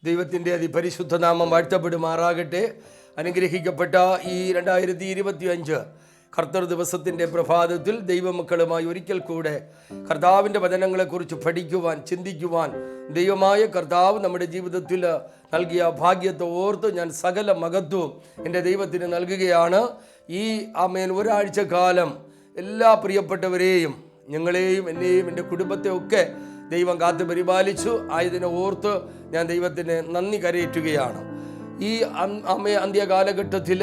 ദൈവത്തിൻ്റെ അതിപരിശുദ്ധ നാമം വാഴ്ത്തപ്പെടുമാറാകട്ടെ. അനുഗ്രഹിക്കപ്പെട്ട ഈ 2025 കർത്തർ ദിവസത്തിൻ്റെ പ്രഭാതത്തിൽ ദൈവമക്കളുമായി ഒരിക്കൽ കൂടെ കർത്താവിൻ്റെ വചനങ്ങളെക്കുറിച്ച് പഠിക്കുവാൻ, ചിന്തിക്കുവാൻ ദൈവമായ കർത്താവ് നമ്മുടെ ജീവിതത്തിൽ നൽകിയ ഭാഗ്യത്തെ ഓർത്ത് ഞാൻ സകല മഹത്വവും എൻ്റെ ദൈവത്തിന് നൽകുകയാണ്. ഈ ഒരാഴ്ച കാലം എല്ലാ പ്രിയപ്പെട്ടവരെയും, ഞങ്ങളെയും എന്നെയും എൻ്റെ കുടുംബത്തെയൊക്കെ ദൈവം കാത്തു പരിപാലിച്ചു. ആയതിനെ ഓർത്ത് ഞാൻ ദൈവത്തിന് നന്ദി കരയേറ്റുകയാണ്. ഈ അന്ത്യകാലഘട്ടത്തിൽ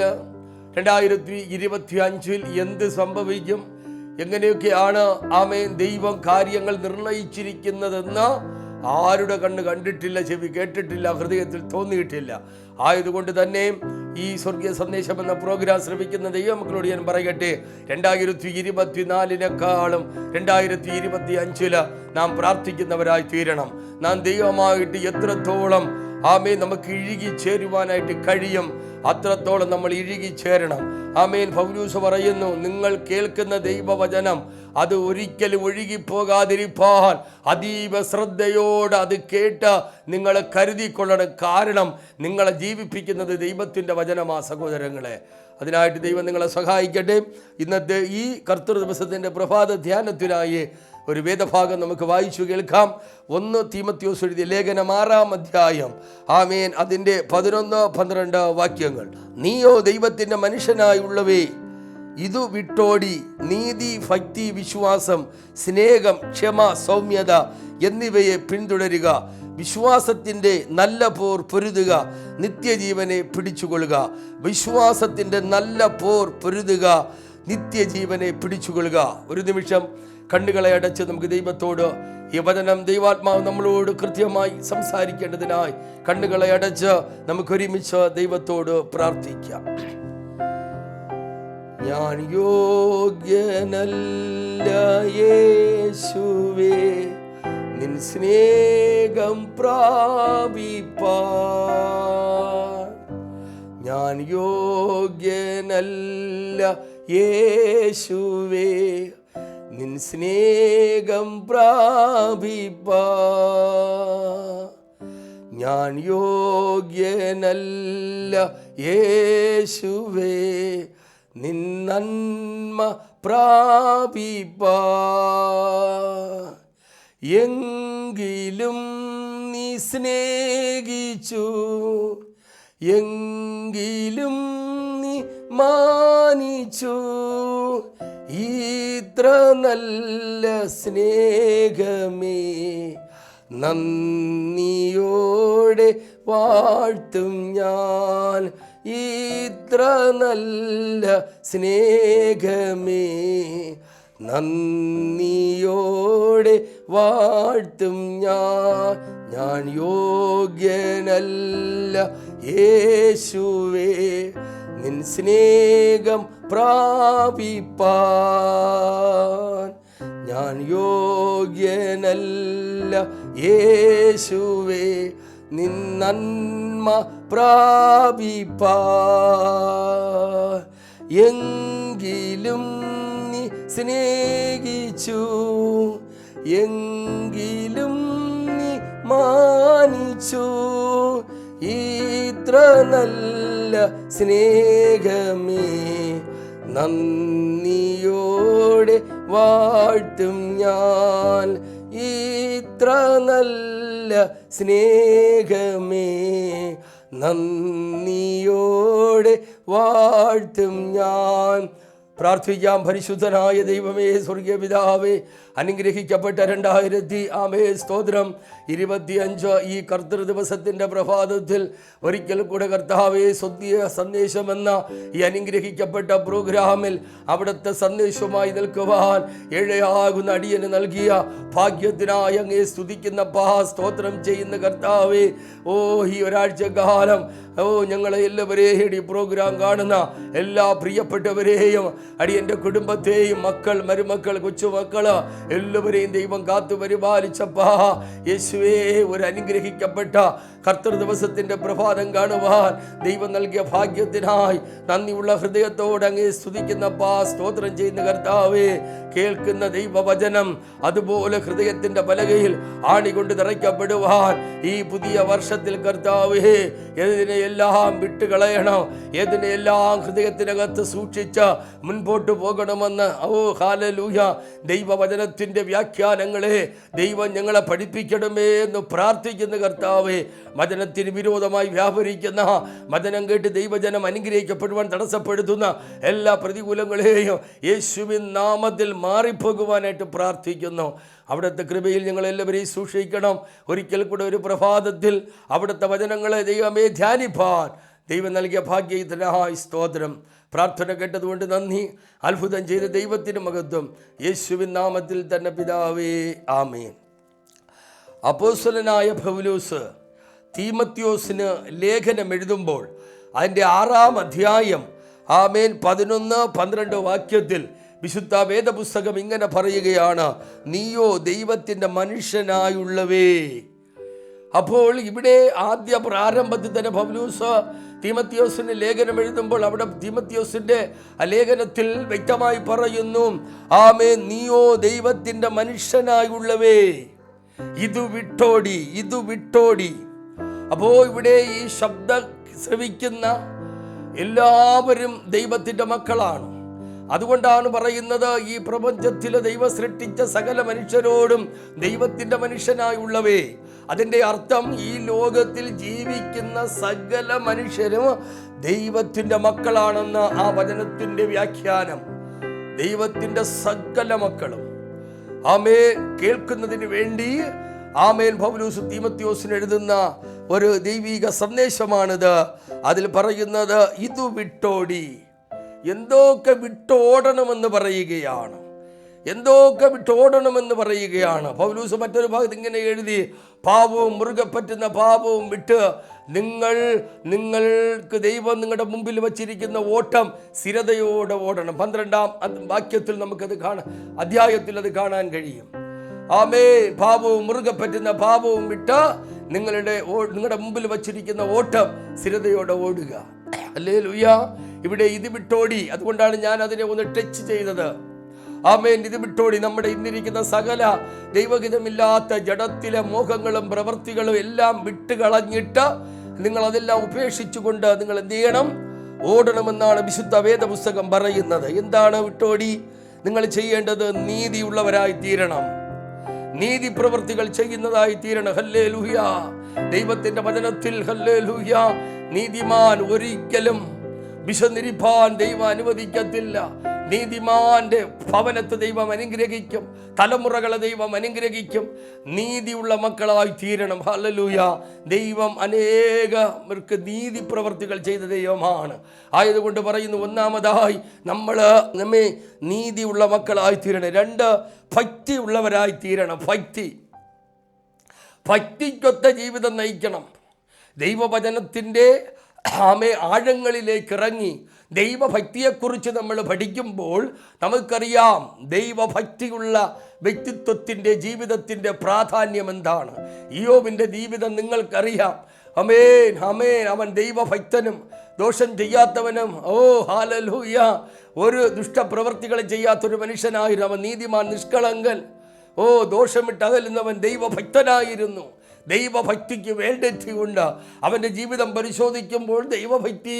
2025 എന്ത് സംഭവിക്കും, എങ്ങനെയൊക്കെയാണ് ദൈവം കാര്യങ്ങൾ നിർണയിച്ചിരിക്കുന്നതെന്ന് ആരുടെ കണ്ണ് കണ്ടിട്ടില്ല, ചെവി കേട്ടിട്ടില്ല, ഹൃദയത്തിൽ തോന്നിയിട്ടില്ല. ആയതുകൊണ്ട് തന്നെ ഈ സ്വർഗീയ സന്ദേശം എന്ന പ്രോഗ്രാം ശ്രമിക്കുന്ന ദൈവമക്കളോട് ഞാൻ പറയട്ടെ, 2024 2025 നാം പ്രാർത്ഥിക്കുന്നവരായി തീരണം. നാം ദൈവമായിട്ട് എത്രത്തോളം നമുക്ക് ഇഴുകി ചേരുവാനായിട്ട് കഴിയും, അത്രത്തോളം നമ്മൾ ഇഴുകി ചേരണം. പൗലൂസ് പറയുന്നു, നിങ്ങൾ കേൾക്കുന്ന ദൈവവചനം അത് ഒരിക്കലും ഒഴുകിപ്പോകാതിരിപ്പാൻ അതീവ ശ്രദ്ധയോടെ അത് കേട്ട് നിങ്ങളെ കരുതിക്കൊള്ളണം. കാരണം നിങ്ങളെ ജീവിപ്പിക്കുന്നത് ദൈവത്തിൻ്റെ വചനമാ സഹോദരങ്ങളെ. അതിനായിട്ട് ദൈവം നിങ്ങളെ സഹായിക്കട്ടെ. ഇന്നത്തെ ഈ കർത്തൃ ദിവസത്തിൻ്റെ പ്രഭാത ധ്യാനത്തിനായി ഒരു വേദഭാഗം നമുക്ക് വായിച്ചു കേൾക്കാം. 1 തീമോഥെയോസ് എഴുതിയ ലേഖനം 6-ാം അധ്യായം അതിൻ്റെ 11-12 വാക്യങ്ങൾ. നീയോ ദൈവത്തിൻ്റെ മനുഷ്യനായുള്ളവേ, ഇതു വിട്ടോടി നീതി, ഭക്തി, വിശ്വാസം, സ്നേഹം, ക്ഷമ, സൗമ്യത എന്നിവയെ പിന്തുടരുക. വിശ്വാസത്തിൻ്റെ നല്ല പോർ പൊരുതുക, നിത്യജീവനെ പിടിച്ചുകൊള്ളുക. വിശ്വാസത്തിൻ്റെ നല്ല പോർ പൊരുതുക, നിത്യജീവനെ പിടിച്ചുകൊള്ളുക. ഒരു നിമിഷം കണ്ണുകളെ അടച്ച് നമുക്ക് ദൈവത്തോട് ഈ വചനം ദൈവാത്മാവ് നമ്മളോട് കൃത്യമായി സംസാരിക്കേണ്ടതിനായി കണ്ണുകളെ അടച്ച് നമുക്കൊരുമിച്ച് ദൈവത്തോട് പ്രാർത്ഥിക്കാം. ഞാൻ യോഗ്യനല്ല യേശുവേ, നിൻ സ്നേഹം പ്രാപിപ്പാൻ. ഞാൻ യോഗ്യനല്ല യേശുവേ, നിൻ സ്നേഹം പ്രാപിപ്പാൻ. ഞാൻ യോഗ്യനല്ല യേശുവേ, നിൻ നന്മ പ്രാപിപ്പാൻ. എങ്കിലും നീ സ്നേഹിച്ചു, എങ്കിലും നീ മാനിച്ചു. ഇത്ര നല്ല സ്നേഹമേ നന്ദിയോടെ വാഴ്ത്തും ഞാൻ. ഇത്ര നല്ല സ്നേഹമേ നന്ദിയോടെ വാഴ്ത്തും ഞാൻ. ഞാൻ യോഗ്യനല്ല യേശുവേ, നിൻ സ്നേഹം പ്രാപിപ്പാൻ. ഞാൻ യോഗ്യനല്ല യേശുവേ, നിൻ നന്മ പ്രാപിപ്പാൻ. എങ്കിലും നീ സ്നേഹിച്ചു, എങ്കിലും നീ മാനിച്ചു. ഇത്ര നല്ല സ്നേഹമേ നന്ദിയോടെ വാഴ്ത്തും ഞാൻ. ഇത്ര നല്ല സ്നേഹമേ നന്ദിയോടെ വാഴ്ത്തും ഞാൻ. പ്രാർത്ഥിക്കാം. പരിശുദ്ധനായ ദൈവമേ, സ്വർഗീയ പിതാവേ, അനുഗ്രഹിക്കപ്പെട്ട 2025 ഈ കർത്തൃ ദിവസത്തിൻ്റെ പ്രഭാതത്തിൽ ഒരിക്കൽ കൂടെ കർത്താവേ, സ്വർഗീയ സന്ദേശമെന്ന ഈ അനുഗ്രഹിക്കപ്പെട്ട പ്രോഗ്രാമിൽ അവിടുത്തെ സന്ദേശവുമായി നിൽക്കുവാൻ ഏഴയാകുന്ന അടിയന് നൽകിയ ഭാഗ്യത്തിനായി അങ്ങേ സ്തുതിക്കുന്ന സ്തോത്രം ചെയ്യുന്ന കർത്താവേ, ഈ ഒരാഴ്ച കാലം ഞങ്ങളെ എല്ലാവരെയും ഈ പ്രോഗ്രാം കാണുന്ന എല്ലാ പ്രിയപ്പെട്ടവരെയും, അടിയൻ്റെ കുടുംബത്തെയും, മക്കൾ, മരുമക്കൾ, കൊച്ചുമക്കൾ എല്ലാവരെയും ദൈവം കാത്തു പരിപാലിച്ചപ്പാ. യേശുവേ, ഒരു അനുഗ്രഹിക്കപ്പെട്ട കർത്തൃ ദിവസത്തിന്റെ പ്രഭാതം കാണുവാൻ ദൈവം നൽകിയ ഭാഗ്യത്തിനായി നന്ദിയുള്ള ഹൃദയത്തോടെ അങ്ങേ സ്തുതിക്കുന്നപ്പാ. സ്തോത്രം ചെയ്യുന്ന കർത്താവേ, കേൾക്കുന്ന ദൈവവചനം അതുപോലെ ഹൃദയത്തിന്റെ പലകയിൽ ആണികൊണ്ട് നിറയ്ക്കപ്പെടുവാൻ ഈ പുതിയ വർഷത്തിൽ കർത്താവേ, ഏതിനെയെല്ലാം വിട്ടുകളയണം, ഏതിനെയെല്ലാം ഹൃദയത്തിനകത്ത് സൂക്ഷിച്ച് മുൻപോട്ട് പോകണമെന്ന് ഹല്ലേലൂയ ദൈവവചനത്തിന്റെ വ്യാഖ്യാനങ്ങളെ ദൈവം ഞങ്ങളെ പഠിപ്പിക്കണമേ എന്ന് പ്രാർത്ഥിക്കുന്ന കർത്താവേ, വചനത്തിന് വിരോധമായി വ്യാപരിക്കുന്ന, വചനം കേട്ട് ദൈവജനം അനുഗ്രഹിക്കപ്പെടുവാൻ തടസ്സപ്പെടുത്തുന്ന എല്ലാ പ്രതികൂലങ്ങളെയും യേശുവിൻ നാമത്തിൽ മാറിപ്പോകുവാനായിട്ട് പ്രാർത്ഥിക്കുന്നു. അവിടുത്തെ കൃപയിൽ ഞങ്ങളെല്ലാവരെയും സൂക്ഷിക്കണം. ഒരിക്കൽ കൂടെ ഒരു പ്രഭാതത്തിൽ അവിടുത്തെ വചനങ്ങളെ ദൈവമേ ധ്യാനിപ്പാൻ ദൈവം നൽകിയ ഭാഗ്യത്തിനായി സ്തോത്രം. പ്രാർത്ഥന കേട്ടതുകൊണ്ട് നന്ദി. അത്ഭുതം ചെയ്ത ദൈവത്തിന് മഹത്വം. യേശുവിൻ നാമത്തിൽ തന്നെ പിതാവേ, ആമേൻ. അപ്പോസ്തലനായ പൗലോസ് തീമത്യോസിന് ലേഖനം എഴുതുമ്പോൾ അതിൻ്റെ 6-ാം അധ്യായം 11-12 വാക്യത്തിൽ വിശുദ്ധ വേദപുസ്തകം ഇങ്ങനെ പറയുകയാണ്: നീയോ ദൈവത്തിൻ്റെ മനുഷ്യനായുള്ളവേ. അപ്പോൾ ഇവിടെ ആദ്യ പ്രാരംഭത്തിൽ തന്നെ പൗലോസ് തീമത്യോസിന് ലേഖനം എഴുതുമ്പോൾ അവിടെ തീമത്യോസിന്റെ ലേഖനത്തിൽ വ്യക്തമായി പറയുന്നു, ആമേൻ, നീയോ ദൈവത്തിൻ്റെ മനുഷ്യനായുള്ളവേ, ഇത് വിട്ടോടി. അപ്പോൾ ഇവിടെ ഈ ശബ്ദം ശ്രവിക്കുന്ന എല്ലാവരും ദൈവത്തിൻ്റെ മക്കളാണ്. അതുകൊണ്ടാണ് പറയുന്നത്, ഈ പ്രപഞ്ചത്തിലെ ദൈവം സൃഷ്ടിച്ച സകല മനുഷ്യരോടും ദൈവത്തിൻ്റെ മനുഷ്യനായുള്ളവേ. അതിൻ്റെ അർത്ഥം ഈ ലോകത്തിൽ ജീവിക്കുന്ന സകല മനുഷ്യരും ദൈവത്തിൻ്റെ മക്കളാണെന്ന് ആ വചനത്തിൻ്റെ വ്യാഖ്യാനം. ദൈവത്തിൻ്റെ സകല മക്കളും ആമേൻ കേൾക്കുന്നതിന് വേണ്ടി ആമേൻ പൗലോസ് തീമത്യോസിന് എഴുതുന്ന ഒരു ദൈവിക സന്ദേശമാണിത്. അതിൽ പറയുന്നത്, ഇത് വിട്ടോടി. എന്തൊക്കെ വിട്ടോടണമെന്ന് പറയുകയാണ്. പൗലോസ് മറ്റൊരു ഭാഗത്ത് ഇങ്ങനെ എഴുതി, പാപവും മുറുകെ പറ്റുന്ന പാപവും വിട്ട് നിങ്ങൾക്ക് ദൈവം നിങ്ങളുടെ മുമ്പിൽ വച്ചിരിക്കുന്ന ഓട്ടം സ്ഥിരതയോടെ ഓടണം. 12-ാം വാക്യത്തിൽ നമുക്കത് അധ്യായത്തിൽ അത് കാണാൻ കഴിയും. ആമേ, പാപവും മുറുകെ പറ്റുന്ന പാപവും വിട്ട് നിങ്ങളുടെ മുമ്പിൽ വച്ചിരിക്കുന്ന ഓട്ടം സ്ഥിരതയോടെ ഓടുക. ഹല്ലേലൂയ. ഇവിടെ ഇത് വിട്ടോടി, അതുകൊണ്ടാണ് ഞാൻ അതിനെ ഒന്ന് ടച്ച് ചെയ്തത്. ആമേൻ, ഇത് വിട്ടോടി. നമ്മുടെ ഇന്നിരിക്കുന്ന സകല ദൈവഹിതമില്ലാത്ത ജഡത്തിലെ മോഹങ്ങളും പ്രവൃത്തികളും എല്ലാം വിട്ടുകളഞ്ഞിട്ട് നിങ്ങൾ അതെല്ലാം ഉപേക്ഷിച്ചുകൊണ്ട് നിങ്ങൾ എന്ത് ചെയ്യണം? ഓടണമെന്നാണ് വിശുദ്ധ വേദപുസ്തകം പറയുന്നത്. എന്താണ് വിട്ടോടി? നിങ്ങൾ ചെയ്യേണ്ടത് നീതിയുള്ളവരായി തീരണം, നീതി പ്രവൃത്തികൾ ചെയ്യുന്നതായി തീരണം. ഹല്ലേലൂയ. ദൈവത്തിന്റെ വചനത്തിൽ ഹല്ലേലൂയ, നീതിമാൻ ഒരിക്കലും വിശന്നിരിപ്പാൻ ദൈവം അനുവദിക്കത്തില്ല. നീതിമാന്റെ ഭവനത്തെ ദൈവം അനുഗ്രഹിക്കും, തലമുറകളെ ദൈവം അനുഗ്രഹിക്കും. നീതിയുള്ള മക്കളായി തീരണം. ഹല്ലേലൂയ. ദൈവം അനേകർക്ക് നീതി പ്രവർത്തികൾ ചെയ്ത ദൈവമാണ്. ആയതുകൊണ്ട് പറയുന്നു, ഒന്നാമതായി നമ്മെ നീതിയുള്ള മക്കളായി തീരണം. 2, ഭക്തി ഉള്ളവരായി തീരണം. ഭക്തിക്കൊത്ത ജീവിതം നയിക്കണം. ദൈവവചനത്തിൻ്റെ ആഴങ്ങളിലേക്ക് ഇറങ്ങി ദൈവഭക്തിയെക്കുറിച്ച് നമ്മൾ പഠിക്കുമ്പോൾ നമുക്കറിയാം ദൈവഭക്തിയുള്ള വ്യക്തിത്വത്തിൻ്റെ ജീവിതത്തിൻ്റെ പ്രാധാന്യം എന്താണ്. ഇയ്യോബിൻ്റെ ജീവിതം നിങ്ങൾക്കറിയാം. ആമേൻ, അവൻ ദൈവഭക്തനും ദോഷം ചെയ്യാത്തവനും ഹല്ലേലൂയ ഒരു ദുഷ്ടപ്രവൃത്തികളും ചെയ്യാത്തൊരു മനുഷ്യനായിരുന്നു. അവൻ നീതിമാൻ, നിഷ്കളങ്കൻ, ദോഷമിട്ട് അകലുന്നവൻ ദൈവഭക്തനായിരുന്നു. ദൈവഭക്തിക്ക് വേണ്ടെത്തിയുണ്ട്. അവൻ്റെ ജീവിതം പരിശോധിക്കുമ്പോൾ ദൈവഭക്തി,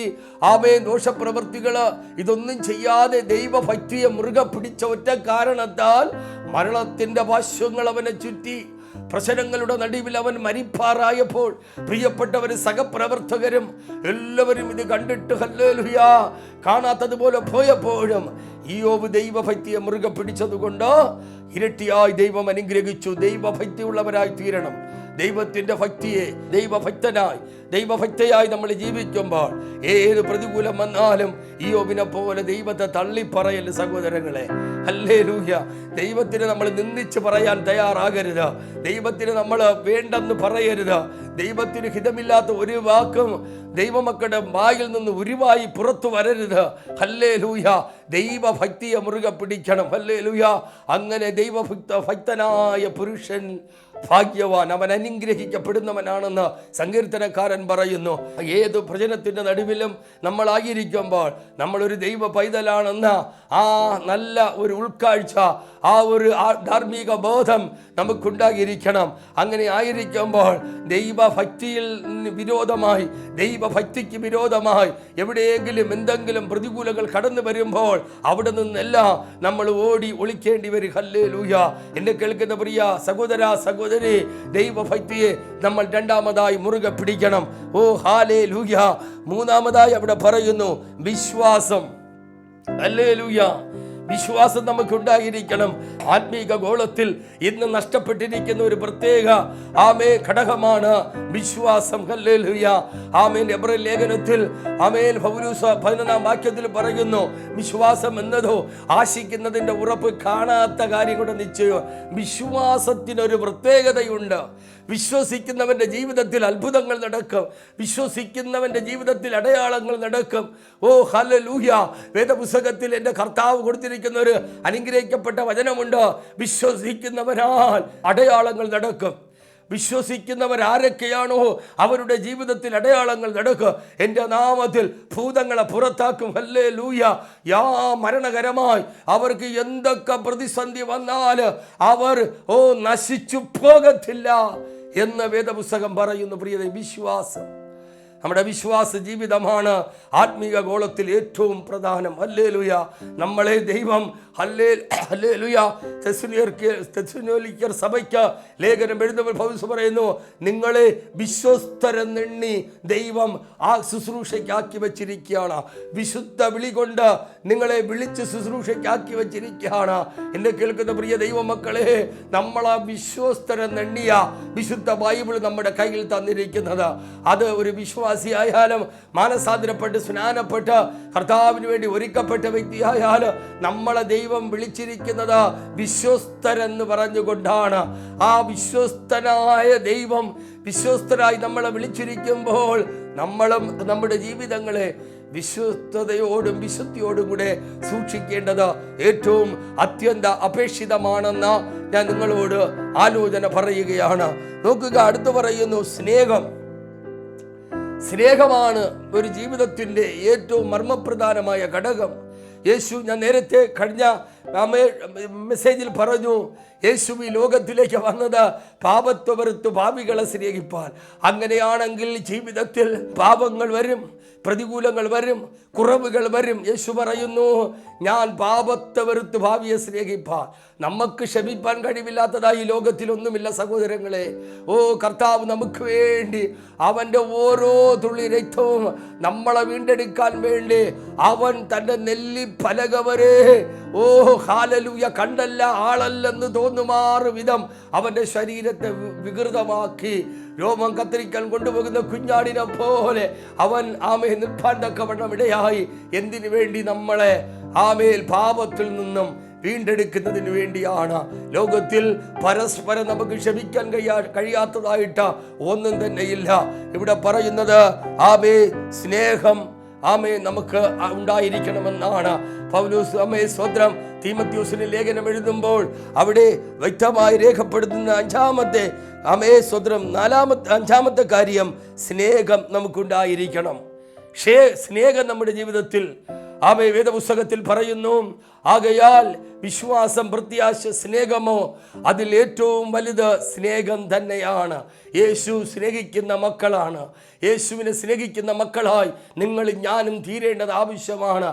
ദോഷപ്രവൃത്തികൾ ഇതൊന്നും ചെയ്യാതെ ദൈവഭക്തിയെ മുറുകെ പിടിച്ച ഒറ്റ കാരണത്താൽ മരണത്തിൻ്റെ പാർശ്വങ്ങൾ അവനെ ചുറ്റി. പ്രശ്നങ്ങളുടെ നടുവിൽ അവൻ മരിപ്പാറായപ്പോൾ പ്രിയപ്പെട്ടവരും സഹപ്രവർത്തകരും എല്ലാവരും ഇത് കണ്ടിട്ട് ഹല്ലേലൂയ കാണാത്തതുപോലെ പോയപ്പോഴും ഇയ്യോബ് ദൈവഭക്തിയെ മുറുകെ പിടിച്ചതുകൊണ്ട് ഇരട്ടിയായി ദൈവം അനുഗ്രഹിച്ചു. ദൈവഭക്തി ഉള്ളവരായി തീരണം. ദൈവത്തിൻ്റെ ഭക്തിയെ ദൈവഭക്തയായി നമ്മൾ ജീവിക്കുമ്പോൾ ഏത് പ്രതികൂലം വന്നാലും ഇയ്യോബിനെ പോലെ ദൈവത്തെ തള്ളിപ്പറയല് സഹോദരങ്ങളെ. ഹല്ലേലൂയ. ദൈവത്തിന് നമ്മൾ നിന്ദിച്ച് പറയാൻ തയ്യാറാകരുത്. ദൈവത്തിന് നമ്മൾ വേണ്ടെന്ന് പറയരുത്. ദൈവത്തിന് ഹിതമില്ലാത്ത ഒരു വാക്കും ദൈവമക്കളുടെ വായിൽ നിന്ന് ഉരുവായി പുറത്തു വരരുത്. ഹല്ലേലൂയ. ദൈവഭക്തിയെ മുറുകെ പിടിക്കണം. ഹല്ലേലൂയ. അങ്ങനെ ദൈവഭക്തനായ പുരുഷൻ ഭാഗ്യവാൻ, അവൻ അനുഗ്രഹിക്കപ്പെടുന്നവനാണെന്ന് സങ്കീർത്തനക്കാരൻ പറയുന്നു. ഏത് പ്രചനത്തിൻ്റെ നടുവിലും നമ്മളായിരിക്കുമ്പോൾ നമ്മളൊരു ദൈവ പൈതലാണെന്ന ആ നല്ല ഒരു ഉൾക്കാഴ്ച, ആ ഒരു ധാർമ്മിക ബോധം നമുക്കുണ്ടായിരിക്കണം. അങ്ങനെ ആയിരിക്കുമ്പോൾ ദൈവഭക്തിക്ക് വിരോധമായി എവിടെയെങ്കിലും എന്തെങ്കിലും പ്രതികൂലങ്ങൾ കടന്നു വരുമ്പോൾ അവിടെ നിന്നെല്ലാം നമ്മൾ ഓടി ഒളിക്കേണ്ടി വരും. ഹല്ലേലൂയ. എന്നെ കേൾക്കുന്ന പ്രിയ സഹോദരി, ദൈവഭക്തിയെ നമ്മൾ രണ്ടാമതായി മുറുകെ പിടിക്കണം. ഓ ഹല്ലേലൂയ. മൂന്നാമതായി അവിടെ പറയുന്നു വിശ്വാസം. ഹല്ലേലൂയ. വിശ്വാസം നമുക്കുണ്ടായിരിക്കണം. ആത്മീക ഗോളത്തിൽ ഇന്ന് നഷ്ടപ്പെട്ടിരിക്കുന്ന ഒരു പ്രത്യേക ഘടകമാണ് വിശ്വാസം. ഹല്ലേലൂയ. എബ്രായ ലേഖനത്തിൽ പൗലോസ് 11-ാം വാക്യത്തിൽ പറയുന്നു, വിശ്വാസം എന്നതോ ആശിക്കുന്നതിൻ്റെ ഉറപ്പ്, കാണാത്ത കാര്യങ്ങളുടെ നിശ്ചയം. വിശ്വാസത്തിനൊരു പ്രത്യേകതയുണ്ട്. വിശ്വസിക്കുന്നവൻ്റെ ജീവിതത്തിൽ അത്ഭുതങ്ങൾ നടക്കും. വിശ്വസിക്കുന്നവൻ്റെ ജീവിതത്തിൽ അടയാളങ്ങൾ നടക്കും. ഓ ഹല്ലേലൂയ. വേദപുസ്തകത്തിൽ എൻ്റെ കർത്താവ് കൊടുത്തിരിക്കുന്ന ഒരു അനുഗ്രഹിക്കപ്പെട്ട വചനമുണ്ട്. വിശ്വസിക്കുന്നവരാൽ അടയാളങ്ങൾ നടക്കും. വിശ്വസിക്കുന്നവരാരൊക്കെയാണോ അവരുടെ ജീവിതത്തിൽ അടയാളങ്ങൾ നടക്കും. എൻ്റെ നാമത്തിൽ ഭൂതങ്ങളെ പുറത്താക്കും. ഹല്ലേലൂയ. മരണകരമായി അവർക്ക് എന്തൊക്കെ പ്രതിസന്ധി വന്നാൽ അവർ നശിച്ചു പോകത്തില്ല എന്ന് വേദപുസ്തകം പറയുന്നു. പ്രിയതേ, വിശ്വാസം, നമ്മുടെ വിശ്വാസ ജീവിതമാണ് ആത്മീക ഗോളത്തിൽ ഏറ്റവും പ്രധാനം. ഹല്ലേലൂയ. നമ്മളെ ദൈവം ഹല്ലേലൂയ തെസ്സലോനിക്കർ സഭയ്ക്ക് ലേഖനം എഴുതുമ്പോൾ പൗലോസ് പറയുന്നു, നിങ്ങളെ വിശ്വസ്തരെന്നെണ്ണി ദൈവം ആ ശുശ്രൂഷയ്ക്കാക്കി വെച്ചിരിക്കുകയാണ്. വിശുദ്ധ വിളി കൊണ്ട് നിങ്ങളെ വിളിച്ച് ശുശ്രൂഷയ്ക്കാക്കി വെച്ചിരിക്കുകയാണ്. എന്നെ കേൾക്കുന്ന പ്രിയ ദൈവമക്കളെ, നമ്മളാ വിശ്വസ്തരെന്നെണ്ണിയ വിശുദ്ധ ബൈബിൾ നമ്മുടെ കയ്യിൽ തന്നിരിക്കുന്നത്. അത് ഒരു വിശ്വാസിയായാലും മാനസാന്തരപ്പെട്ട് സ്നാനപ്പെട്ട് കർത്താവിന് വേണ്ടി ഒരുക്കപ്പെട്ട വ്യക്തിയായാലും നമ്മളെ ദൈവം വിളിച്ചിരിക്കുന്നത് വിശ്വസ്തരെന്ന് പറഞ്ഞുകൊണ്ടാണ്. ആ വിശ്വസ്തനായ ദൈവം വിശ്വസ്തരായി നമ്മളെ വിളിച്ചിരിക്കുമ്പോൾ നമ്മളും നമ്മുടെ ജീവിതങ്ങളെ വിശ്വസ്തയോടും വിശുദ്ധിയോടും കൂടെ സൂക്ഷിക്കേണ്ടത് ഏറ്റവും അത്യന്ത അപേക്ഷിതമാണെന്ന് ഞാൻ നിങ്ങളോട് ആലോചന പറയുകയാണ്. നോക്കുക, അടുത്ത് പറയുന്നു സ്നേഹമാണ് ഒരു ജീവിതത്തിൻ്റെ ഏറ്റവും മർമ്മപ്രധാനമായ ഘടകം. യേശു, ഞാൻ നേരത്തെ കഴിഞ്ഞ മെസ്സേജിൽ പറഞ്ഞു, യേശു ഈ ലോകത്തിലേക്ക് വന്നത് പാപത്തെ വെറുത്ത് പാപികളെ സ്നേഹിപ്പാൻ. അങ്ങനെയാണെങ്കിൽ ജീവിതത്തിൽ പാപങ്ങൾ വരും, പ്രതികൂലങ്ങൾ വരും, കുറവുകൾ വരും. യേശു പറയുന്നു, ഞാൻ പാപത്തെ വെറുത്ത് ഭാവിയെ സ്നേഹിപ്പാൻ. നമുക്ക് ക്ഷമിപ്പാൻ കഴിവില്ലാത്തതായി ലോകത്തിലൊന്നുമില്ല സഹോദരങ്ങളെ. ഓ കർത്താവ് നമുക്ക് വേണ്ടി അവൻ്റെ ഓരോ തുള്ളി രക്തവും നമ്മളെ വീണ്ടെടുക്കാൻ വേണ്ടി അവൻ തൻ്റെ നെല്ലിപ്പലക വരെ ഹല്ലേലൂയ കണ്ടല്ല ആളല്ലെന്ന് തോന്നുമാറ് വിധം അവൻ്റെ ശരീരത്തെ വികൃതമാക്കി രോമം കത്തിരിക്കാൻ കൊണ്ടുപോകുന്ന കുഞ്ഞാടിനെ പോലെ അവൻ നിൽപ്പാൻ തക്കവണ്ണം ഇടയായി. എന്തിനു വേണ്ടി? നമ്മളെ പാപത്തിൽ നിന്നും വീണ്ടെടുക്കുന്നതിന് വേണ്ടിയാണ്. ലോകത്തിൽ പരസ്പരം നമുക്ക് ക്ഷമിക്കാൻ കഴിയാത്തതായിട്ട് ഒന്നും തന്നെയില്ല. ഇവിടെ പറയുന്നത് സ്നേഹം നമുക്ക് ഉണ്ടായിരിക്കണമെന്നാണ്. പൗലോസ് സ്വന്തം തീമോഥെയോസിന് ലേഖനം എഴുതുമ്പോൾ അവിടെ വ്യക്തമായി രേഖപ്പെടുത്തുന്ന അഞ്ചാമത്തെ കാര്യം സ്നേഹം നമുക്കുണ്ടായിരിക്കണം. സ്നേഹം നമ്മുടെ ജീവിതത്തിൽ വേദപുസ്തകത്തിൽ പറയുന്നു, ആകയാൽ വിശ്വാസം, പ്രത്യാശ, സ്നേഹമോ അതിൽ ഏറ്റവും വലുത് സ്നേഹം തന്നെയാണ്. യേശു സ്നേഹിക്കുന്ന മക്കളാണ്. യേശുവിനെ സ്നേഹിക്കുന്ന മക്കളായി നിങ്ങളും ഞാനും തീരേണ്ടത് ആവശ്യമാണ്.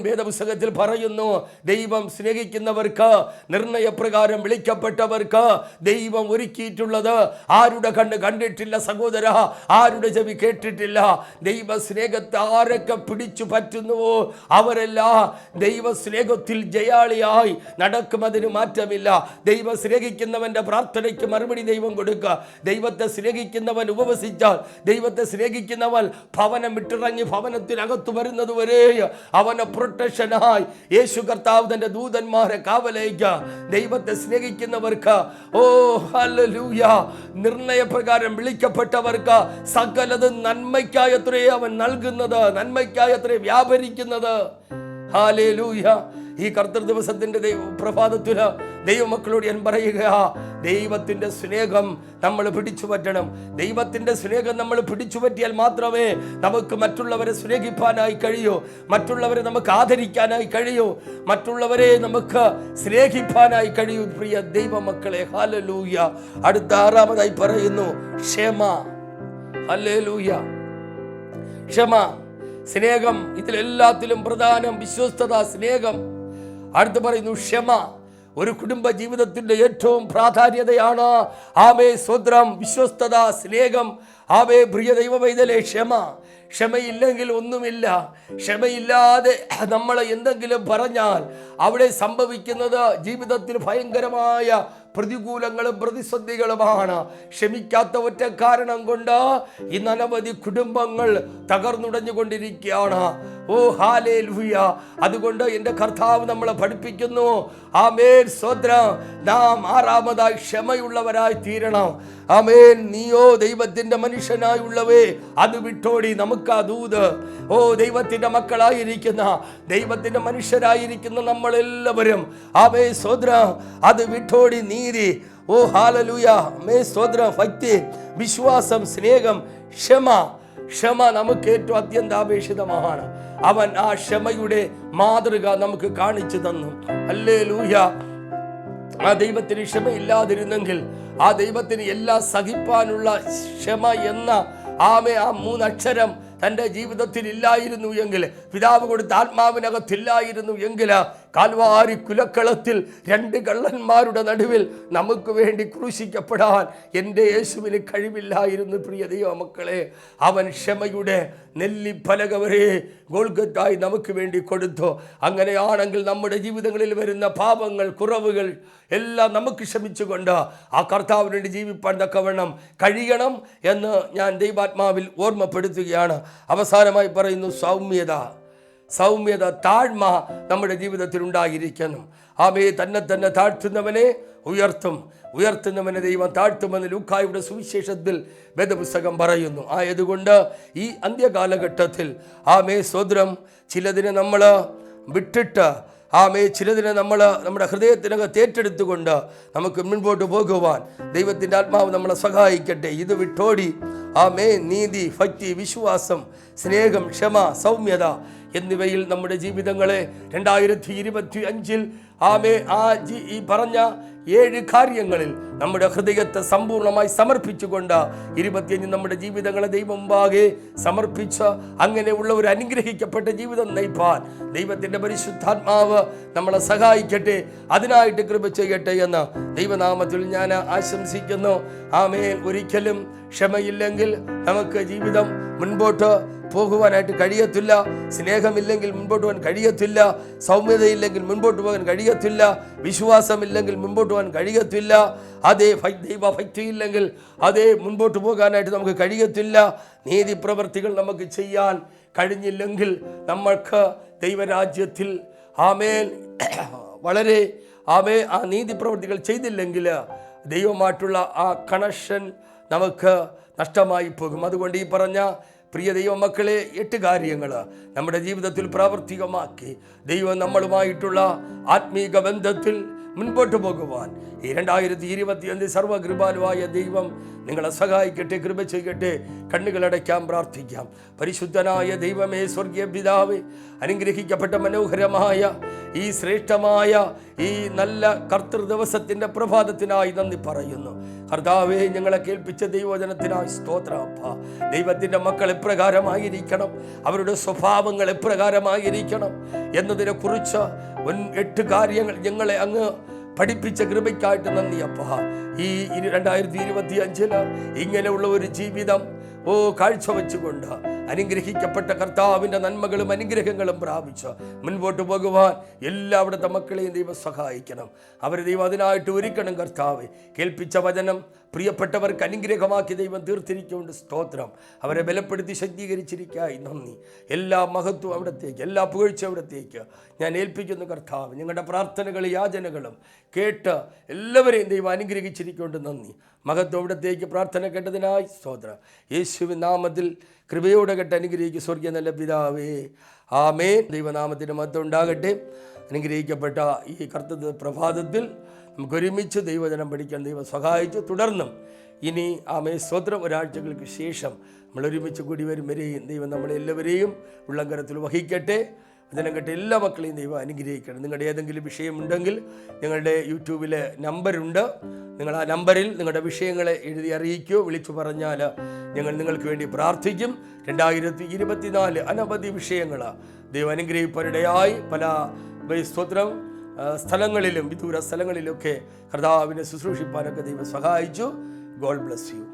വേദപുസ്തകത്തിൽ പറയുന്നു, ദൈവം സ്നേഹിക്കുന്നവർക്ക്, നിർണയപ്രകാരം വിളിക്കപ്പെട്ടവർക്ക് ദൈവം ഒരുക്കിയിട്ടുള്ളത് ആരുടെ കണ്ണ് കണ്ടിട്ടില്ല സഹോദര, ആരുടെ ചെവി കേട്ടിട്ടില്ല. ദൈവ സ്നേഹത്തെ ആരൊക്കെ പിടിച്ചു പറ്റുന്നുവോ അവരെല്ലാം ദൈവ സ്നേഹ സ്നേഹത്തിൽ ജയാളിയായി നടക്കും, അതിന് മാറ്റമില്ല. ദൈവം സ്നേഹിക്കുന്നവന്റെ പ്രാർത്ഥനയ്ക്ക് മറുപടി ദൈവം കൊടുക്കുക. ദൈവത്തെ സ്നേഹിക്കുന്നവൻ ഉപവസിച്ചാൽ, ദൈവത്തെ സ്നേഹിക്കുന്നവൻ ഭവനം വിട്ടിറങ്ങി ഭവനത്തിനകത്ത് വരുന്നത് വരെ അവന് പ്രൊട്ടക്ഷനായി യേശു കർത്താവ് തന്റെ ദൂതന്മാരെ കാവലേക്ക. ദൈവത്തെ സ്നേഹിക്കുന്നവർക്ക് ഹല്ലേലൂയ, നിർണയപ്രകാരം വിളിക്കപ്പെട്ടവർക്ക് സകലതും നന്മയ്ക്കായത്രേ അവൻ നൽകുന്നത്, നന്മയ്ക്കായത്രേ വ്യാപരിക്കുന്നത്. ഹല്ലേലൂയ. ഈ കർത്തൃ ദിവസത്തിന്റെ പ്രഭാതത്തിൽ ദൈവമക്കളോട് ഞാൻ പറയുക, ദൈവത്തിന്റെ സ്നേഹം നമ്മൾ പിടിച്ചു പറ്റണം. ദൈവത്തിന്റെ സ്നേഹം നമ്മൾ പിടിച്ചു പറ്റിയാൽ മാത്രമേ നമുക്ക് മറ്റുള്ളവരെ സ്നേഹിപ്പാനായി കഴിയൂ, മറ്റുള്ളവരെ നമുക്ക് ആദരിക്കാനായി കഴിയൂ, മറ്റുള്ളവരെ നമുക്ക് സ്നേഹിപ്പാനായി കഴിയൂ. പ്രിയ ദൈവമക്കളെ, ഹല്ലേലൂയ. അടുത്ത 6-ാമതായി പറയുന്നു ക്ഷമ. ഹല്ലേലൂയ. ക്ഷമ, സ്നേഹം, ഇതിലെല്ലാത്തിലും പ്രധാനം വിശ്വസ്തത, സ്നേഹം. അടുത്ത് പറയുന്നു ക്ഷമ. ഒരു കുടുംബ ജീവിതത്തിന്റെ ഏറ്റവും പ്രാധാന്യതയാണ് ആമേ സ്വത്രം, വിശ്വസ്തത, സ്നേഹം. ആമേ പ്രിയ ദൈവവൈതലേ, ക്ഷമ. ക്ഷമയില്ലെങ്കിൽ ഒന്നുമില്ല. ക്ഷമയില്ലാതെ നമ്മൾ എന്തെങ്കിലും പറഞ്ഞാൽ അവിടെ സംഭവിക്കുന്നത് ജീവിതത്തിൽ ഭയങ്കരമായ പ്രതികൂലങ്ങളും പ്രതിസന്ധികളുമാണ്. ക്ഷമിക്കാത്ത ഒറ്റ കാരണം കൊണ്ട് ഇന്ന് അനവധി കുടുംബങ്ങൾ തകർന്നുടഞ്ഞുകൊണ്ടിരിക്കുകയാണ്. ഹല്ലേലൂയ. അതുകൊണ്ട് എൻ്റെ കർത്താവ് നമ്മളെ പഠിപ്പിക്കുന്നു, ആമേൻ സ്വത്രം, നാം 6-ാമതായി ക്ഷമയുള്ളവരായി തീരണം. ആമേൻ. നീയോ ദൈവത്തിന്റെ മനുഷ്യനായുള്ളവേ, അത് വിട്ടോടി. നമുക്ക് ആ ദൂത്, ദൈവത്തിന്റെ മക്കളായിരിക്കുന്ന, ദൈവത്തിന്റെ മനുഷ്യരായിരിക്കുന്ന നമ്മളെല്ലാവരും ആമേൻ സ്വത്രം, അത് വിട്ടോടി. നീതി, ഹല്ലേലൂയ, ആമേൻ സ്വത്രം, ഭക്തി, വിശ്വാസം, സ്നേഹം, ക്ഷമ. ക്ഷമ നമുക്ക് ഏറ്റവും അത്യന്താപേക്ഷിതമാണ്. അവൻ ആ ക്ഷമയുടെ മാതൃക നമുക്ക് കാണിച്ചു തന്നു. ഹല്ലേലൂയ. ആ ദൈവത്തിന് ക്ഷമയില്ലാതിരുന്നെങ്കിൽ, ആ ദൈവത്തിന് എല്ലാം സഹിപ്പാനുള്ള ക്ഷമ എന്ന ആ 3 അക്ഷരം തൻ്റെ ജീവിതത്തിൽ ഇല്ലായിരുന്നു എങ്കിൽ, പിതാവ് കൊടുത്ത ആത്മാവിനകത്തില്ലായിരുന്നു എങ്കിൽ, കാൽവാരി കുലക്കളത്തിൽ 2 കള്ളന്മാരുടെ നടുവിൽ നമുക്ക് വേണ്ടി ക്രൂശിക്കപ്പെടാൻ എൻ്റെ യേശുവിന് കഴിവില്ലായിരുന്നു. പ്രിയ ദൈവമക്കളെ, അവൻ ക്ഷമയുടെ നെല്ലിപ്പലക വരെ ഗോൽഗത്തായി നമുക്ക് വേണ്ടി കൊടുത്തു. അങ്ങനെയാണെങ്കിൽ നമ്മുടെ ജീവിതങ്ങളിൽ വരുന്ന പാപങ്ങൾ, കുറവുകൾ എല്ലാം നമുക്ക് ക്ഷമിച്ചുകൊണ്ട് ആ കർത്താവിന് വേണ്ടി ജീവിപ്പാൻ തക്കവണ്ണം കഴിയണം എന്ന് ഞാൻ ദൈവാത്മാവിൽ ഓർമ്മപ്പെടുത്തുകയാണ്. അവസാനമായി പറയുന്നു സൗമ്യത. സൗമ്യത, താഴ്മ നമ്മുടെ ജീവിതത്തിൽ ഉണ്ടായിരിക്കണം. ആമേ. തന്നെ താഴ്ത്തുന്നവനെ ഉയർത്തും, ഉയർത്തുന്നവനെ ദൈവം താഴ്ത്തുമെന്ന് ലൂക്കായുടെ സുവിശേഷത്തിൽ വേദപുസ്തകം പറയുന്നു. ആയതുകൊണ്ട് ഈ അന്ത്യകാലഘട്ടത്തിൽ ആമേ സ്വത്രം, ചിലതിനെ നമ്മൾ വിട്ടിട്ട്, ആമേ ചിലതിനെ നമ്മൾ നമ്മുടെ ഹൃദയത്തിനകത്ത് ഏറ്റെടുത്തുകൊണ്ട് നമുക്ക് മുൻപോട്ട് പോകുവാൻ ദൈവത്തിൻ്റെ ആത്മാവ് നമ്മളെ സഹായിക്കട്ടെ. ഇത് വിട്ടോടി ആമേ നീതി, ഭക്തി, വിശ്വാസം, സ്നേഹം, ക്ഷമ, സൗമ്യത എന്നിവയിൽ നമ്മുടെ ജീവിതങ്ങളെ 2025 ആമേ ഈ പറഞ്ഞ 7 കാര്യങ്ങളിൽ നമ്മുടെ ഹൃദയത്തെ സമ്പൂർണ്ണമായി സമർപ്പിച്ചുകൊണ്ട് 25 നമ്മുടെ ജീവിതങ്ങളെ ദൈവം മുമ്പാകെ സമർപ്പിച്ച് അങ്ങനെയുള്ള ഒരു അനുഗ്രഹിക്കപ്പെട്ട ജീവിതം നയിപ്പാൻ ദൈവത്തിൻ്റെ പരിശുദ്ധാത്മാവ് നമ്മളെ സഹായിക്കട്ടെ. അതിനായിട്ട് കൃപ ചെയ്യട്ടെ എന്ന് ദൈവനാമത്തിൽ ഞാൻ ആശംസിക്കുന്നു. ആമേൻ. ഒരിക്കലും ക്ഷമയില്ലെങ്കിൽ നമുക്ക് ജീവിതം മുൻപോട്ട് പോകുവാനായിട്ട് കഴിയത്തില്ല. സ്നേഹമില്ലെങ്കിൽ മുൻപോട്ട് പോകാൻ കഴിയത്തില്ല. സൗമ്യതയില്ലെങ്കിൽ മുൻപോട്ട് പോകാൻ കഴിയത്തില്ല. വിശ്വാസമില്ലെങ്കിൽ മുൻപോട്ട് പോകാൻ കഴിയത്തില്ല. അതേ ദൈവഭക്തിയില്ലെങ്കിൽ അതേ മുൻപോട്ട് പോകാനായിട്ട് നമുക്ക് കഴിയത്തില്ല. നീതിപ്രവർത്തികൾ നമുക്ക് ചെയ്യാൻ കഴിഞ്ഞില്ലെങ്കിൽ നമ്മൾക്ക് ദൈവരാജ്യത്തിൽ ആമേൻ വളരെ ആ നീതിപ്രവർത്തികൾ ചെയ്തില്ലെങ്കിൽ ദൈവമായിട്ടുള്ള ആ കണക്ഷൻ നമുക്ക് നഷ്ടമായി പോകും. അതുകൊണ്ട് ഈ പറഞ്ഞ പ്രിയ ദൈവമക്കളെ 8 കാര്യങ്ങൾ നമ്മുടെ ജീവിതത്തിൽ പ്രാവർത്തികമാക്കി ദൈവം നമ്മളുമായിട്ടുള്ള ആത്മീക ബന്ധത്തിൽ മുൻപോട്ട് പോകുവാൻ ഈ 2025 സർവകൃപാലുവായ ദൈവം നിങ്ങളെ സഹായിക്കട്ടെ, കൃപ ചെയ്യട്ടെ. കണ്ണുകളടയ്ക്കാം, പ്രാർത്ഥിക്കാം. പരിശുദ്ധനായ ദൈവമേ, സ്വർഗീയ പിതാവേ, അനുഗ്രഹിക്കപ്പെട്ട മനോഹരമായ ഈ ശ്രേഷ്ഠമായ ഈ നല്ല കർത്തൃ ദിവസത്തിൻ്റെ പ്രഭാതത്തിനായി നന്ദി പറയുന്നു. കർത്താവേ, ഞങ്ങളെ കേൾപ്പിച്ച ദൈവവചനത്തിനായി സ്തോത്രം. അപ്പ ദൈവത്തിൻ്റെ മക്കൾ എപ്രകാരമായിരിക്കണം, അവരുടെ സ്വഭാവങ്ങൾ എപ്രകാരമായിരിക്കണം എന്നതിനെ കുറിച്ച് 8 കാര്യങ്ങൾ ഞങ്ങളെ അങ്ങ് പഠിപ്പിച്ച കൃപയ്ക്കായിട്ട് നന്ദി അപ്പ. ഈ 2025 ഇങ്ങനെയുള്ള ഒരു ജീവിതം കാഴ്ചവെച്ചുകൊണ്ട് അനുഗ്രഹിക്കപ്പെട്ട കർത്താവിൻ്റെ നന്മകളും അനുഗ്രഹങ്ങളും പ്രാപിച്ച് മുൻപോട്ട് പോകുവാൻ എല്ലാവിടുത്തെ മക്കളെയും ദൈവം സഹായിക്കണം. അവരെ ദൈവം അതിനായിട്ട് ഒരുക്കണം. കർത്താവെ, കേൾപ്പിച്ച വചനം പ്രിയപ്പെട്ടവർക്ക് അനുഗ്രഹമാക്കി ദൈവം തീർത്തിരിക്കുകൊണ്ട് സ്തോത്രം. അവരെ ബലപ്പെടുത്തി ശക്തീകരിച്ചിരിക്കായി നന്ദി. എല്ലാ മഹത്വം അവിടത്തേക്ക്, എല്ലാ പുകഴ്ച അവിടത്തേക്ക് ഞാൻ ഏൽപ്പിക്കുന്നു. കർത്താവ്, ഞങ്ങളുടെ പ്രാർത്ഥനകളും യാചനകളും കേട്ട് എല്ലാവരെയും ദൈവം അനുഗ്രഹിച്ചിരിക്കൊണ്ട് നന്ദി. മഹത്വം അവിടത്തേക്ക് പ്രാർത്ഥന കേട്ടതിനായി സ്തോത്രം. യേശുവിൻ നാമത്തിൽ കൃപയോടെ കേട്ട് അനുഗ്രഹിക്കുക സ്വർഗീയ നല്ല പിതാവേ, ആമേൻ. ദൈവനാമത്തിന് മഹത്വം ഉണ്ടാകട്ടെ. അനുഗ്രഹിക്കപ്പെട്ട ഈ കർത്തൃ പ്രഭാതത്തിൽ നമുക്കൊരുമിച്ച് ദൈവജനം പഠിക്കാൻ ദൈവം സഹായിച്ചു. തുടർന്നും ഇനി സ്തോത്രം ഒരാഴ്ചകൾക്ക് ശേഷം നമ്മൾ ഒരുമിച്ച് കൂടി വരും വരെയും ദൈവം നമ്മളെല്ലാവരെയും ഉള്ളംകരത്തിൽ വഹിക്കട്ടെ. വചനം കേട്ട എല്ലാ മക്കളെയും ദൈവം അനുഗ്രഹിക്കണം. നിങ്ങളുടെ ഏതെങ്കിലും വിഷയമുണ്ടെങ്കിൽ ഞങ്ങളുടെ യൂട്യൂബിലെ നമ്പറുണ്ട്. നിങ്ങൾ ആ നമ്പറിൽ നിങ്ങളുടെ വിഷയങ്ങളെ എഴുതി അറിയിക്കുകയോ വിളിച്ചു പറഞ്ഞാൽ ഞങ്ങൾ നിങ്ങൾക്ക് വേണ്ടി പ്രാർത്ഥിക്കും. 2024 അനവധി വിഷയങ്ങൾ ദൈവം അനുഗ്രഹിപ്പനിടയായി പല സ്തോത്രം സ്ഥലങ്ങളിലും വിദൂര സ്ഥലങ്ങളിലൊക്കെ കർത്താവിനെ ശുശ്രൂഷിപ്പാനൊക്കെ ദൈവം സഹായിച്ചു. God bless you.